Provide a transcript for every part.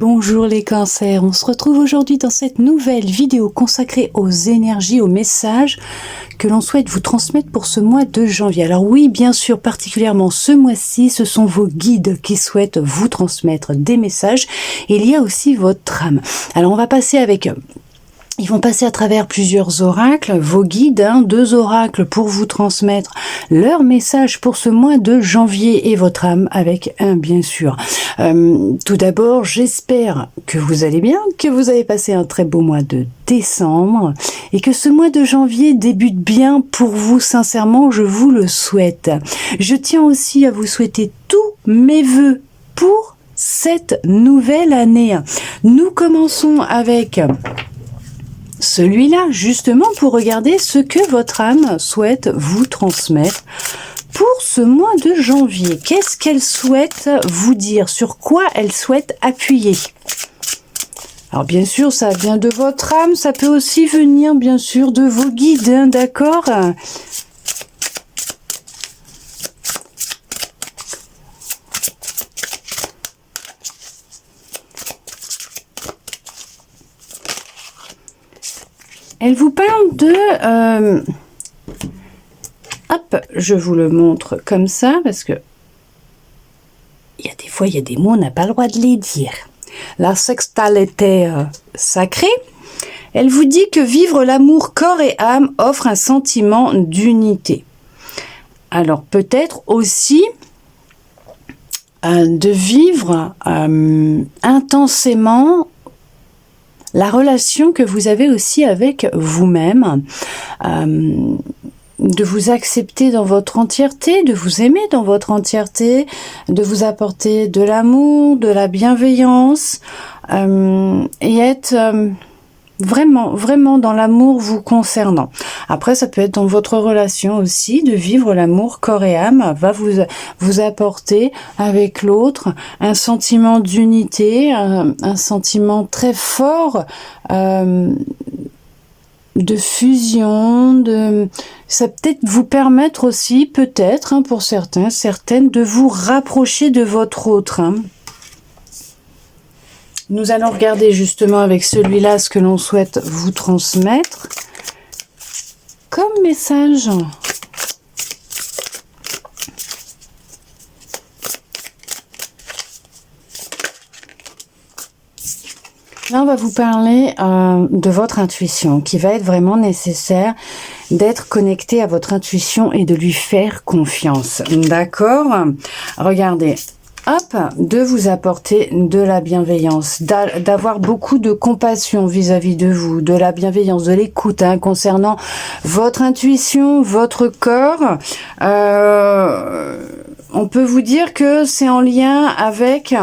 Bonjour les cancers, on se retrouve aujourd'hui dans cette nouvelle vidéo consacrée aux énergies, aux messages que l'on souhaite vous transmettre pour ce mois de janvier. Alors oui, bien sûr, particulièrement ce mois-ci, ce sont vos guides qui souhaitent vous transmettre des messages. Il y a aussi votre âme. Alors on va passer avec... Ils vont passer à travers plusieurs oracles, vos guides, 2 oracles pour vous transmettre leur message pour ce mois de janvier et votre âme avec un bien sûr. Tout d'abord, j'espère que vous allez bien, que vous avez passé un très beau mois de décembre et que ce mois de janvier débute bien pour vous, sincèrement, je vous le souhaite. Je tiens aussi à vous souhaiter tous mes vœux pour cette nouvelle année. Nous commençons avec... celui-là, justement, pour regarder ce que votre âme souhaite vous transmettre pour ce mois de janvier. Qu'est-ce qu'elle souhaite vous dire? Sur quoi elle souhaite appuyer? Alors, bien sûr, ça vient de votre âme. Ça peut aussi venir, bien sûr, de vos guides, hein, d'accord? Elle vous parle de... hop, je vous le montre comme ça, parce que il y a des fois, il y a des mots, on n'a pas le droit de les dire. La sexualité sacrée, elle vous dit que vivre l'amour corps et âme offre un sentiment d'unité. Alors peut-être aussi de vivre intensément la relation que vous avez aussi avec vous-même, de vous accepter dans votre entièreté, de vous aimer dans votre entièreté, de vous apporter de l'amour, de la bienveillance, et être vraiment dans l'amour vous concernant. Après, ça peut être dans votre relation aussi, de vivre l'amour corps et âme, va vous apporter avec l'autre un sentiment d'unité, un sentiment très fort de fusion, ça peut-être vous permettre aussi, peut-être, pour certaines, de vous rapprocher de votre autre. Nous allons regarder justement avec celui-là ce que l'on souhaite vous transmettre comme message. Là, on va vous parler de votre intuition, qui va être vraiment nécessaire d'être connecté à votre intuition et de lui faire confiance. D'accord? Regardez. Hop, de vous apporter de la bienveillance, d'avoir beaucoup de compassion vis-à-vis de vous, de la bienveillance, de l'écoute concernant votre intuition, votre corps. On peut vous dire que c'est en lien avec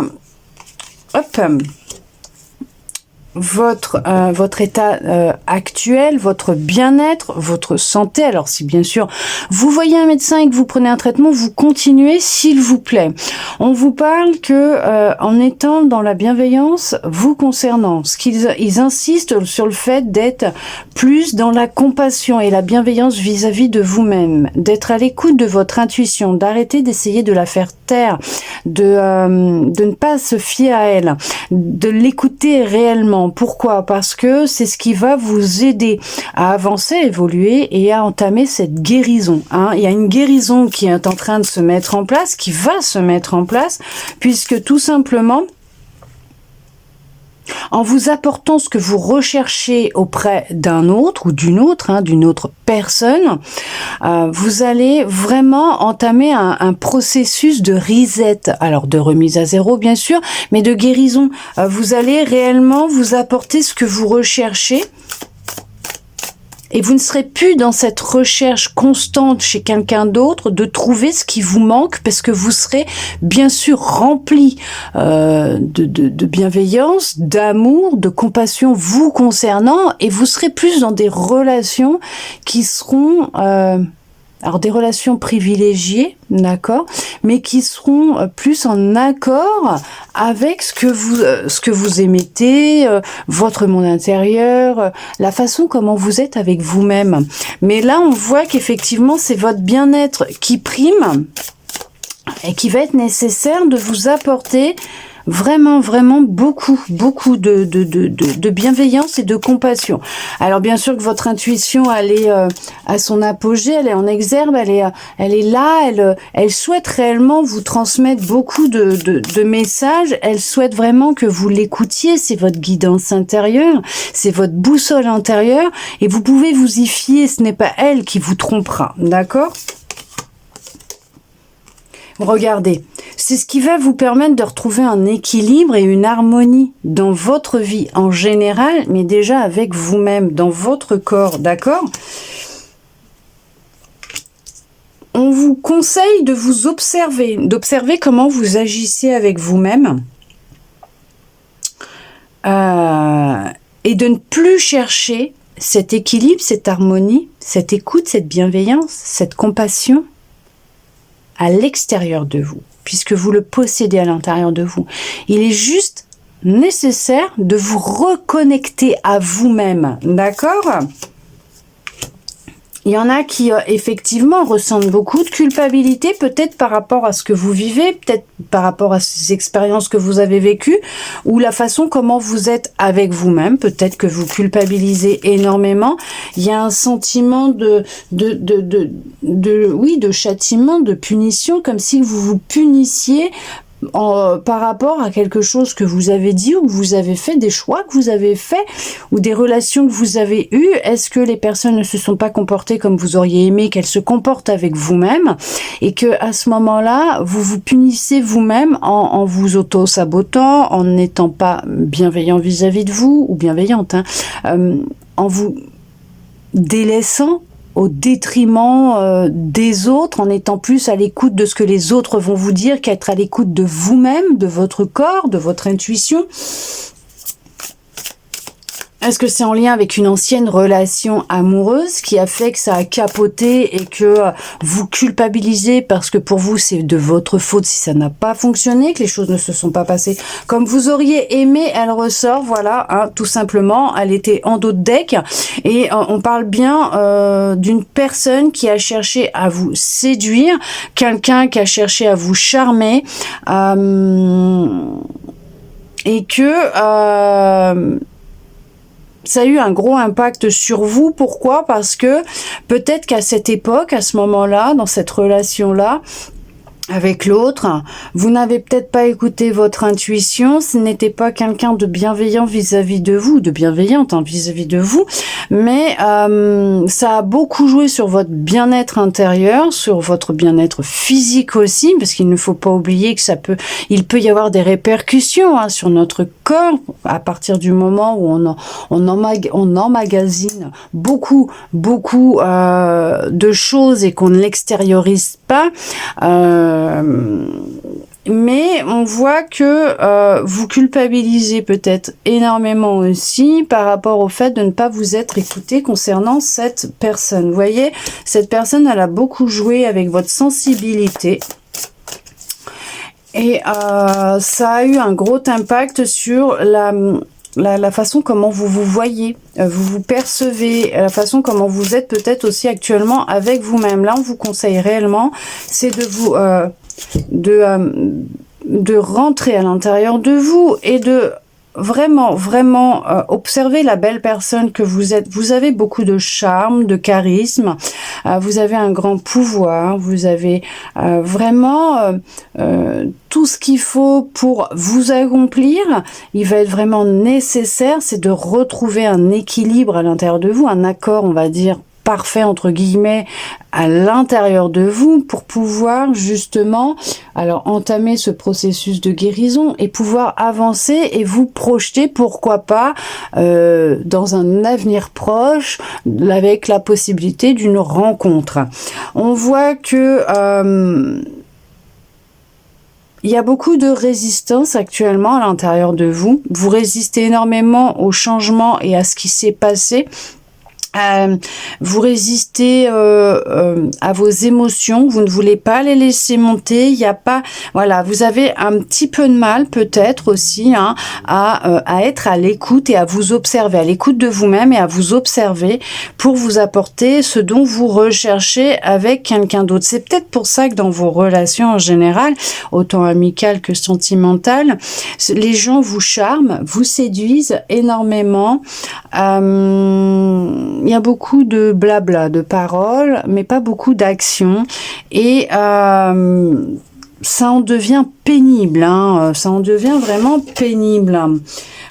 votre état actuel, votre bien-être, votre santé. Alors si bien sûr vous voyez un médecin et que vous prenez un traitement, vous continuez s'il vous plaît. On vous parle que en étant dans la bienveillance vous concernant, ils insistent sur le fait d'être plus dans la compassion et la bienveillance vis-à-vis de vous-même, d'être à l'écoute de votre intuition, d'arrêter d'essayer de la faire taire, de ne pas se fier à elle, de l'écouter réellement. Pourquoi? Parce que c'est ce qui va vous aider à avancer, à évoluer et à entamer cette guérison. Il y a une guérison qui est en train de se mettre en place, qui va se mettre en place, puisque tout simplement, en vous apportant ce que vous recherchez auprès d'un autre ou d'une autre personne, vous allez vraiment entamer un processus de reset, alors de remise à zéro bien sûr, mais de guérison. Vous allez réellement vous apporter ce que vous recherchez. Et vous ne serez plus dans cette recherche constante chez quelqu'un d'autre de trouver ce qui vous manque, parce que vous serez bien sûr rempli de bienveillance, d'amour, de compassion vous concernant, et vous serez plus dans des relations qui seront... alors des relations privilégiées, d'accord, mais qui seront plus en accord avec ce que vous émettez, votre monde intérieur, la façon comment vous êtes avec vous-même. Mais là, on voit qu'effectivement, c'est votre bien-être qui prime et qui va être nécessaire de vous apporter vraiment, vraiment beaucoup de bienveillance et de compassion. Alors bien sûr que votre intuition, elle est à son apogée, elle est en exergue, elle est là, elle souhaite réellement vous transmettre beaucoup de messages, elle souhaite vraiment que vous l'écoutiez, c'est votre guidance intérieure, c'est votre boussole intérieure, et vous pouvez vous y fier, ce n'est pas elle qui vous trompera, d'accord ? Regardez, c'est ce qui va vous permettre de retrouver un équilibre et une harmonie dans votre vie en général, mais déjà avec vous-même, dans votre corps, d'accord ? On vous conseille de vous observer, d'observer comment vous agissez avec vous-même et de ne plus chercher cet équilibre, cette harmonie, cette écoute, cette bienveillance, cette compassion à l'extérieur de vous, puisque vous le possédez à l'intérieur de vous. Il est juste nécessaire de vous reconnecter à vous-même, d'accord ? Il y en a qui, effectivement, ressentent beaucoup de culpabilité, peut-être par rapport à ce que vous vivez, peut-être par rapport à ces expériences que vous avez vécues, ou la façon comment vous êtes avec vous-même. Peut-être que vous culpabilisez énormément. Il y a un sentiment de châtiment, de punition, comme si vous vous punissiez par rapport à quelque chose que vous avez dit ou que vous avez fait, des choix que vous avez fait ou des relations que vous avez eues. Est-ce que les personnes ne se sont pas comportées comme vous auriez aimé qu'elles se comportent avec vous-même, et que à ce moment-là, vous vous punissez vous-même en vous auto-sabotant, en n'étant pas bienveillant vis-à-vis de vous, ou bienveillante, en vous délaissant au détriment des autres, en étant plus à l'écoute de ce que les autres vont vous dire qu'être à l'écoute de vous-même, de votre corps, de votre intuition. Est-ce que c'est en lien avec une ancienne relation amoureuse qui a fait que ça a capoté et que vous culpabilisez parce que pour vous c'est de votre faute si ça n'a pas fonctionné, que les choses ne se sont pas passées comme vous auriez aimé? Elle ressort, voilà, tout simplement, elle était en dos de deck, et on parle bien d'une personne qui a cherché à vous séduire, quelqu'un qui a cherché à vous charmer, et que ça a eu un gros impact sur vous. Pourquoi? Parce que peut-être qu'à cette époque, à ce moment-là, dans cette relation-là, avec l'autre, vous n'avez peut-être pas écouté votre intuition, ce n'était pas quelqu'un de bienveillant vis-à-vis de vous, de bienveillante vis-à-vis de vous, mais ça a beaucoup joué sur votre bien-être intérieur, sur votre bien-être physique aussi, parce qu'il ne faut pas oublier que il peut y avoir des répercussions sur notre corps à partir du moment où on emmagasine beaucoup de choses et qu'on ne l'extériorise pas. Mais on voit que vous culpabilisez peut-être énormément aussi par rapport au fait de ne pas vous être écouté concernant cette personne. Vous voyez, cette personne, elle a beaucoup joué avec votre sensibilité. Et ça a eu un gros impact sur la façon comment vous vous voyez, vous vous percevez, la façon comment vous êtes peut-être aussi actuellement avec vous-même. Là, on vous conseille réellement, c'est de vous de rentrer à l'intérieur de vous et de vraiment observer la belle personne que vous êtes. Vous avez beaucoup de charme, de charisme, vous avez un grand pouvoir, vous avez vraiment tout ce qu'il faut pour vous accomplir. Il va être vraiment nécessaire, c'est de retrouver un équilibre à l'intérieur de vous, un accord, on va dire, parfait entre guillemets à l'intérieur de vous pour pouvoir justement entamer ce processus de guérison et pouvoir avancer et vous projeter, pourquoi pas, dans un avenir proche avec la possibilité d'une rencontre. On voit que il y a beaucoup de résistance actuellement à l'intérieur de vous. Vous résistez énormément au changement et à ce qui s'est passé Vous résistez à vos émotions, vous ne voulez pas les laisser monter, il n'y a pas, voilà, vous avez un petit peu de mal peut-être aussi hein, à être à l'écoute et à vous observer, à l'écoute de vous-même et à vous observer pour vous apporter ce dont vous recherchez avec quelqu'un d'autre. C'est peut-être pour ça que dans vos relations en général, autant amicales que sentimentales, les gens vous charment, vous séduisent énormément. Il y a beaucoup de blabla, de paroles, mais pas beaucoup d'action. Et ça en devient pénible, hein. Ça en devient vraiment pénible.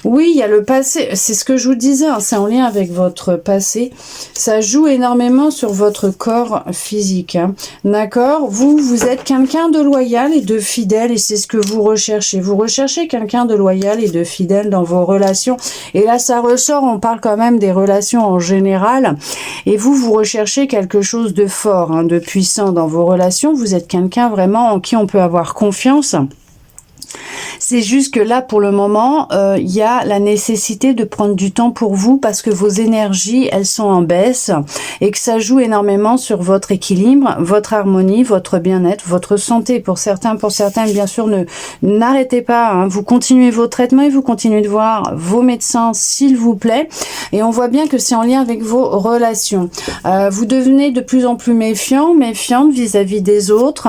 Oui, il y a le passé, c'est ce que je vous disais, hein, c'est en lien avec votre passé. Ça joue énormément sur votre corps physique. Hein. D'accord? Vous êtes quelqu'un de loyal et de fidèle et c'est ce que vous recherchez. Vous recherchez quelqu'un de loyal et de fidèle dans vos relations. Et là, ça ressort, on parle quand même des relations en général. Et vous recherchez quelque chose de fort, hein, de puissant dans vos relations. Vous êtes quelqu'un vraiment en qui on peut avoir confiance. C'est juste que là, pour le moment, il y a la nécessité de prendre du temps pour vous parce que vos énergies, elles sont en baisse et que ça joue énormément sur votre équilibre, votre harmonie, votre bien-être, votre santé. Pour certains, bien sûr, n'arrêtez pas. Hein. Vous continuez vos traitements et vous continuez de voir vos médecins, s'il vous plaît. Et on voit bien que c'est en lien avec vos relations. Vous devenez de plus en plus méfiante vis-à-vis des autres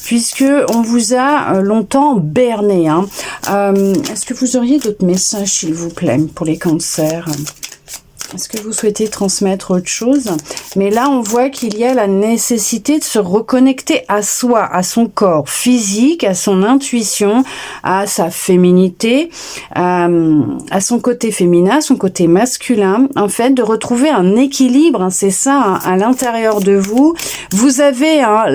puisque on vous a longtemps berné. Hein. Est-ce que vous auriez d'autres messages, s'il vous plaît, pour les cancers? Est-ce que vous souhaitez transmettre autre chose? Mais là, on voit qu'il y a la nécessité de se reconnecter à soi, à son corps physique, à son intuition, à sa féminité, à son côté féminin, son côté masculin. En fait, de retrouver un équilibre, hein, c'est ça, hein, à l'intérieur de vous. Vous avez hein,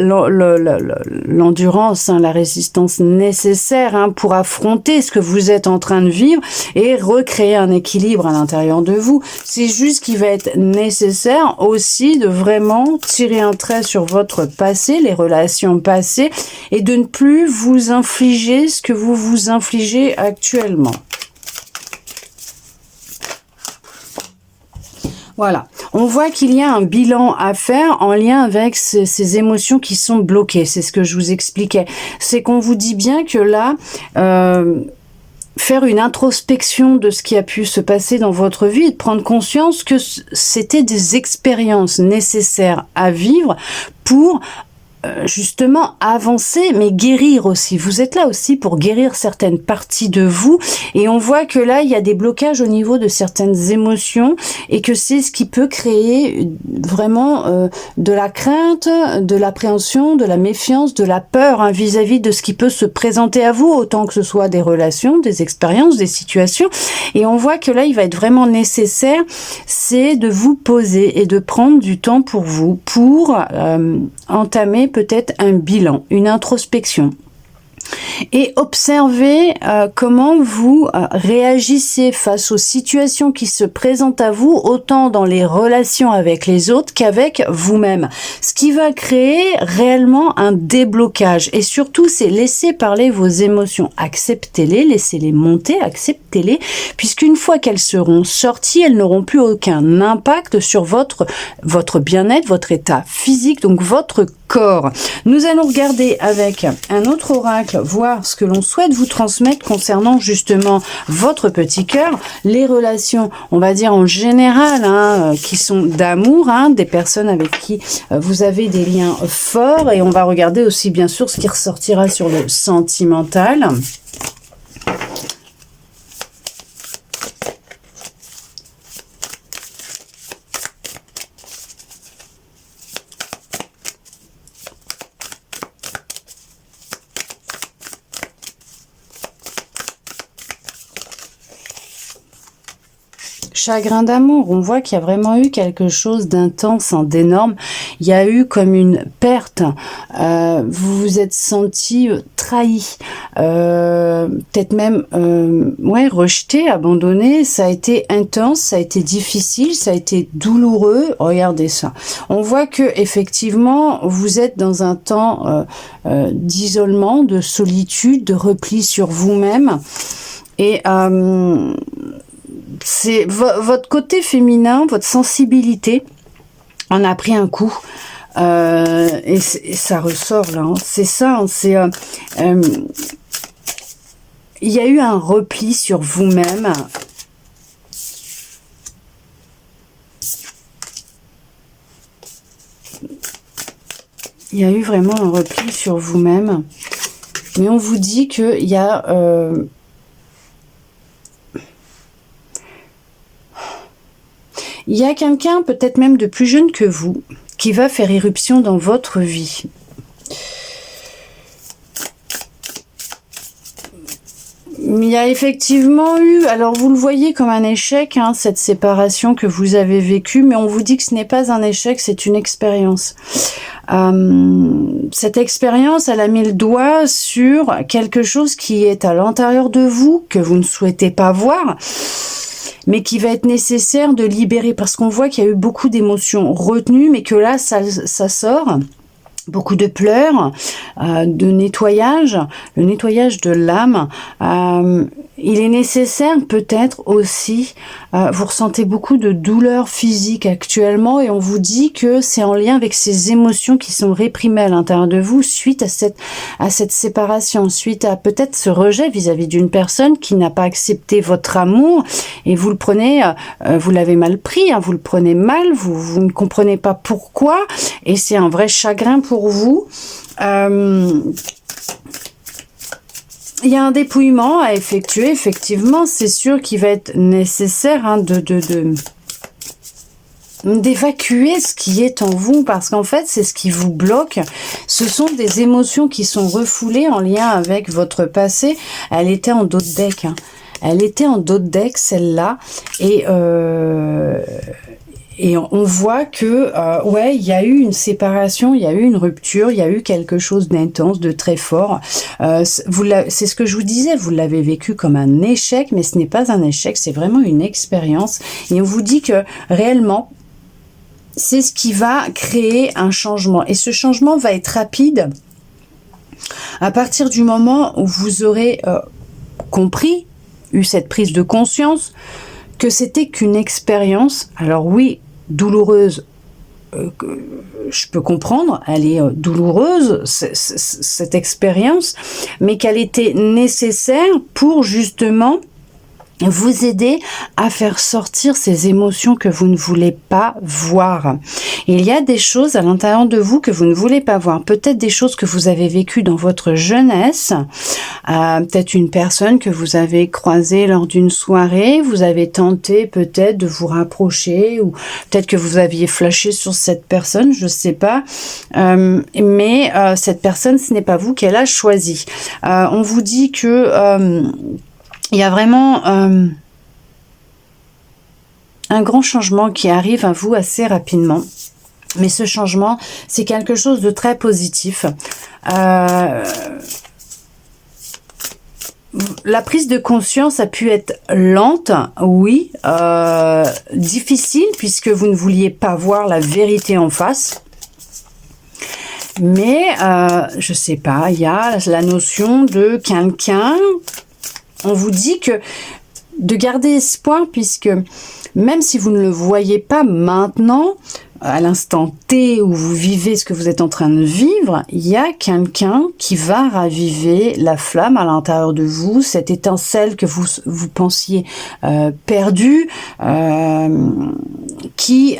l'endurance, hein, la résistance nécessaire hein, pour affronter ce que vous êtes en train de vivre et recréer un équilibre à l'intérieur de vous. C'est juste qu'il va être nécessaire aussi de vraiment tirer un trait sur votre passé, les relations passées, et de ne plus vous infliger ce que vous vous infligez actuellement. Voilà, on voit qu'il y a un bilan à faire en lien avec ces émotions qui sont bloquées. C'est ce que je vous expliquais. C'est qu'on vous dit bien que là... faire une introspection de ce qui a pu se passer dans votre vie et de prendre conscience que c'était des expériences nécessaires à vivre pour justement avancer, mais guérir aussi. Vous êtes là aussi pour guérir certaines parties de vous et on voit que là, il y a des blocages au niveau de certaines émotions et que c'est ce qui peut créer vraiment de la crainte, de l'appréhension, de la méfiance, de la peur hein, vis-à-vis de ce qui peut se présenter à vous, autant que ce soit des relations, des expériences, des situations. Et on voit que là, il va être vraiment nécessaire, c'est de vous poser et de prendre du temps pour vous, pour entamer peut-être un bilan, une introspection. Et observez comment vous réagissez face aux situations qui se présentent à vous, autant dans les relations avec les autres qu'avec vous-même. Ce qui va créer réellement un déblocage. Et surtout, c'est laisser parler vos émotions. Acceptez-les, laissez-les monter, acceptez-les, puisqu'une fois qu'elles seront sorties, elles n'auront plus aucun impact sur votre bien-être, votre état physique, donc votre corps. Nous allons regarder avec un autre oracle, voir ce que l'on souhaite vous transmettre concernant justement votre petit cœur, les relations, on va dire en général, hein, qui sont d'amour, hein, des personnes avec qui vous avez des liens forts, et on va regarder aussi bien sûr ce qui ressortira sur le sentimental. Chagrin d'amour, on voit qu'il y a vraiment eu quelque chose d'intense, d'énorme. Il y a eu comme une perte. Vous vous êtes senti trahi, peut-être même rejeté, abandonné. Ça a été intense, ça a été difficile, ça a été douloureux. Regardez ça. On voit que effectivement, vous êtes dans un temps d'isolement, de solitude, de repli sur vous-même. Et c'est votre côté féminin, votre sensibilité en a pris un coup. Et ça ressort là, hein. C'est ça, hein, c'est... il y a eu un repli sur vous-même. Il y a eu vraiment un repli sur vous-même. Mais on vous dit qu'il y a... il y a quelqu'un, peut-être même de plus jeune que vous, qui va faire irruption dans votre vie. Il y a effectivement eu, alors vous le voyez comme un échec, hein, cette séparation que vous avez vécue, mais on vous dit que ce n'est pas un échec, c'est une expérience. Cette expérience, elle a mis le doigt sur quelque chose qui est à l'intérieur de vous, que vous ne souhaitez pas voir, mais qui va être nécessaire de libérer, parce qu'on voit qu'il y a eu beaucoup d'émotions retenues, mais que là, ça sort. Beaucoup de pleurs, de nettoyage, le nettoyage de l'âme. Il est nécessaire peut-être aussi, vous ressentez beaucoup de douleurs physiques actuellement et on vous dit que c'est en lien avec ces émotions qui sont réprimées à l'intérieur de vous suite à cette séparation, suite à peut-être ce rejet vis-à-vis d'une personne qui n'a pas accepté votre amour et vous le prenez, vous l'avez mal pris, hein, vous le prenez mal, vous ne comprenez pas pourquoi et c'est un vrai chagrin pour vous. Il y a un dépouillement à effectuer, effectivement, c'est sûr qu'il va être nécessaire hein, d'évacuer ce qui est en vous, parce qu'en fait, c'est ce qui vous bloque. Ce sont des émotions qui sont refoulées en lien avec votre passé. Elle était en dos de deck, hein. Elle était en dos de deck, celle-là, et on voit que, ouais, il y a eu une séparation, il y a eu une rupture, il y a eu quelque chose d'intense, de très fort. C'est ce que je vous disais, vous l'avez vécu comme un échec, mais ce n'est pas un échec, c'est vraiment une expérience. Et on vous dit que réellement, c'est ce qui va créer un changement. Et ce changement va être rapide à partir du moment où vous aurez compris, eu cette prise de conscience, que c'était qu'une expérience. Alors oui, douloureuse, je peux comprendre, elle est douloureuse, cette expérience, mais qu'elle était nécessaire pour justement vous aider à faire sortir ces émotions que vous ne voulez pas voir. Il y a des choses à l'intérieur de vous que vous ne voulez pas voir. Peut-être des choses que vous avez vécues dans votre jeunesse. Peut-être une personne que vous avez croisée lors d'une soirée. Vous avez tenté peut-être de vous rapprocher ou peut-être que vous aviez flashé sur cette personne, je ne sais pas. Mais cette personne, ce n'est pas vous qu'elle a choisi. On vous dit que... il y a vraiment un grand changement qui arrive à vous assez rapidement. Mais ce changement, c'est quelque chose de très positif. La prise de conscience a pu être lente, oui, difficile, puisque vous ne vouliez pas voir la vérité en face. Mais, je sais pas, il y a la notion de quelqu'un... On vous dit que de garder espoir, puisque même si vous ne le voyez pas maintenant, à l'instant T où vous vivez ce que vous êtes en train de vivre, il y a quelqu'un qui va raviver la flamme à l'intérieur de vous, cette étincelle que vous pensiez perdue, qui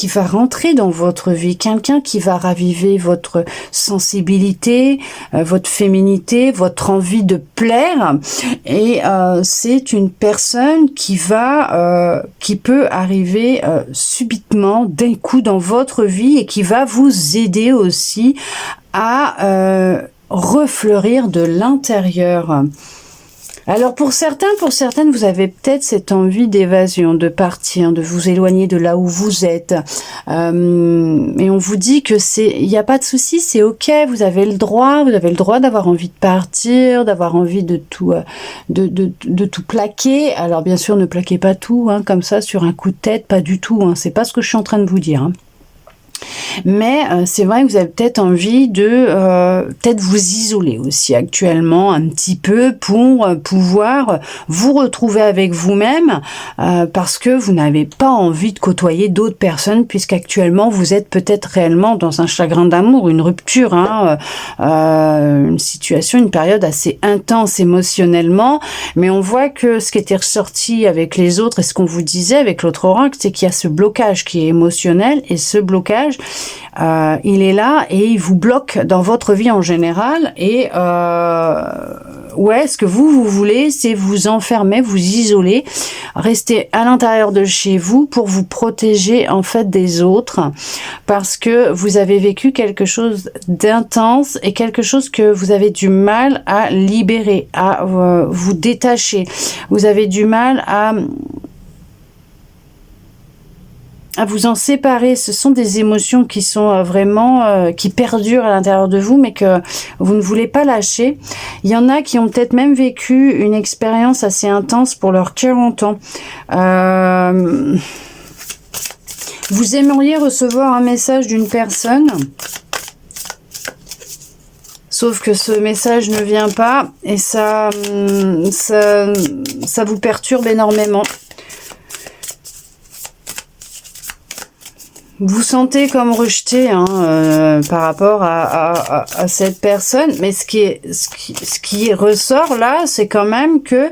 va rentrer dans votre vie, quelqu'un qui va raviver votre sensibilité, votre féminité, votre envie de plaire, et c'est une personne qui peut arriver subitement d'un coup dans votre vie et qui va vous aider aussi à refleurir de l'intérieur. Alors pour certains, pour certaines, vous avez peut-être cette envie d'évasion, de partir, de vous éloigner de là où vous êtes. Et on vous dit que il n'y a pas de souci, c'est ok, vous avez le droit d'avoir envie de partir, d'avoir envie de tout plaquer. Alors bien sûr, ne plaquez pas tout, hein, comme ça sur un coup de tête, pas du tout. Hein, c'est pas ce que je suis en train de vous dire. Hein. Mais c'est vrai que vous avez peut-être envie de peut-être vous isoler aussi actuellement un petit peu pour pouvoir vous retrouver avec vous-même parce que vous n'avez pas envie de côtoyer d'autres personnes puisqu'actuellement vous êtes peut-être réellement dans un chagrin d'amour, une rupture, une situation, une période assez intense émotionnellement. Mais on voit que ce qui était ressorti avec les autres et ce qu'on vous disait avec l'autre oracle, c'est qu'il y a ce blocage qui est émotionnel et ce blocage il est là et il vous bloque dans votre vie en général et ouais, ce que vous voulez, c'est vous enfermer, vous isoler, rester à l'intérieur de chez vous pour vous protéger en fait des autres parce que vous avez vécu quelque chose d'intense et quelque chose que vous avez du mal à libérer, à vous détacher. Vous avez du mal à vous en séparer. Ce sont des émotions qui sont vraiment qui perdurent à l'intérieur de vous mais que vous ne voulez pas lâcher. Il y en a qui ont peut-être même vécu une expérience assez intense pour leurs 40 ans. Vous aimeriez recevoir un message d'une personne, sauf que ce message ne vient pas et ça vous perturbe énormément. Vous sentez comme rejeté par rapport à cette personne, mais ce qui ressort là, c'est quand même que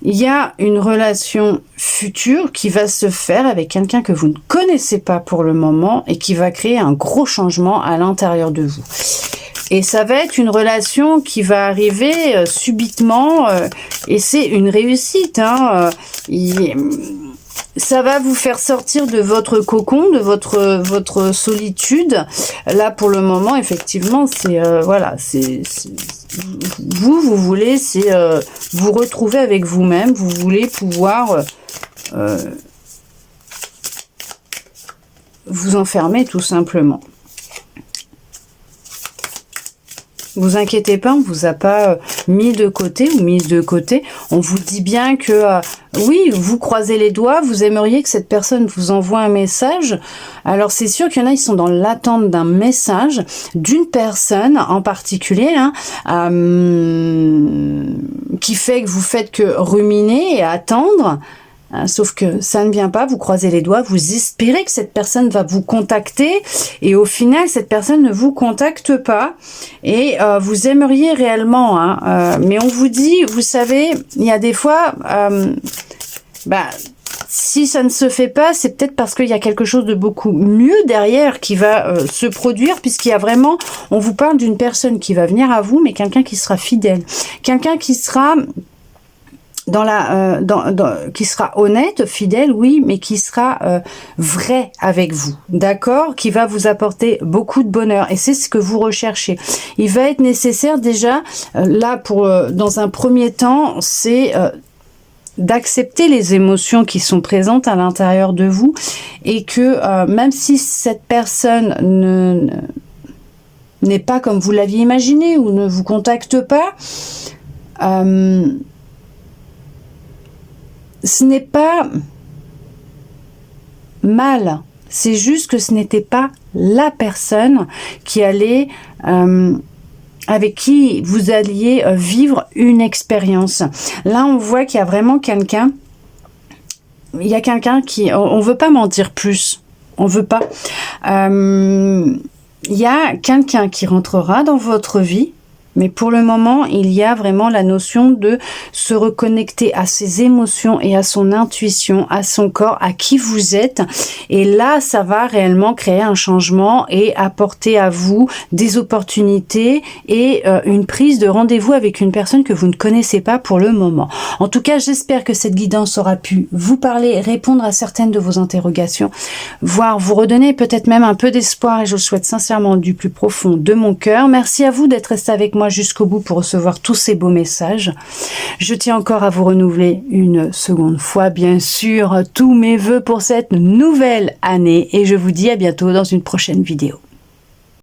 il y a une relation future qui va se faire avec quelqu'un que vous ne connaissez pas pour le moment et qui va créer un gros changement à l'intérieur de vous. Et ça va être une relation qui va arriver subitement et c'est une réussite. Ça va vous faire sortir de votre cocon, de votre solitude. Là, pour le moment, effectivement, c'est voilà, c'est vous voulez, c'est vous retrouver avec vous-même. Vous voulez pouvoir vous enfermer, tout simplement. Vous inquiétez pas, on vous a pas mis de côté ou mise de côté. On vous dit bien que oui, vous croisez les doigts, vous aimeriez que cette personne vous envoie un message. Alors c'est sûr qu'il y en a, ils sont dans l'attente d'un message d'une personne en particulier, qui fait que vous faites que ruminer et attendre. Sauf que ça ne vient pas, vous croisez les doigts, vous espérez que cette personne va vous contacter et au final cette personne ne vous contacte pas et vous aimeriez réellement, mais on vous dit, vous savez, il y a des fois, si ça ne se fait pas, c'est peut-être parce qu'il y a quelque chose de beaucoup mieux derrière qui va se produire, puisqu'il y a vraiment, on vous parle d'une personne qui va venir à vous, mais quelqu'un qui sera fidèle, quelqu'un qui sera qui sera honnête, fidèle, oui, mais qui sera vrai avec vous, d'accord, qui va vous apporter beaucoup de bonheur, et c'est ce que vous recherchez. Il va être nécessaire déjà, là, dans un premier temps, c'est d'accepter les émotions qui sont présentes à l'intérieur de vous, et que même si cette personne n'est pas comme vous l'aviez imaginé, ou ne vous contacte pas, ce n'est pas mal, c'est juste que ce n'était pas la personne qui allait, avec qui vous alliez vivre une expérience. Là, on voit qu'il y a vraiment quelqu'un, il y a quelqu'un qui, on veut pas m'en dire plus, on veut pas. Il y a quelqu'un qui rentrera dans votre vie. Mais pour le moment, il y a vraiment la notion de se reconnecter à ses émotions et à son intuition, à son corps, à qui vous êtes. Et là, ça va réellement créer un changement et apporter à vous des opportunités et une prise de rendez-vous avec une personne que vous ne connaissez pas pour le moment. En tout cas, j'espère que cette guidance aura pu vous parler, répondre à certaines de vos interrogations, voire vous redonner peut-être même un peu d'espoir, et je le souhaite sincèrement du plus profond de mon cœur. Merci à vous d'être resté avec moi jusqu'au bout pour recevoir tous ces beaux messages. Je tiens encore à vous renouveler une seconde fois, bien sûr, tous mes vœux pour cette nouvelle année, et je vous dis à bientôt dans une prochaine vidéo.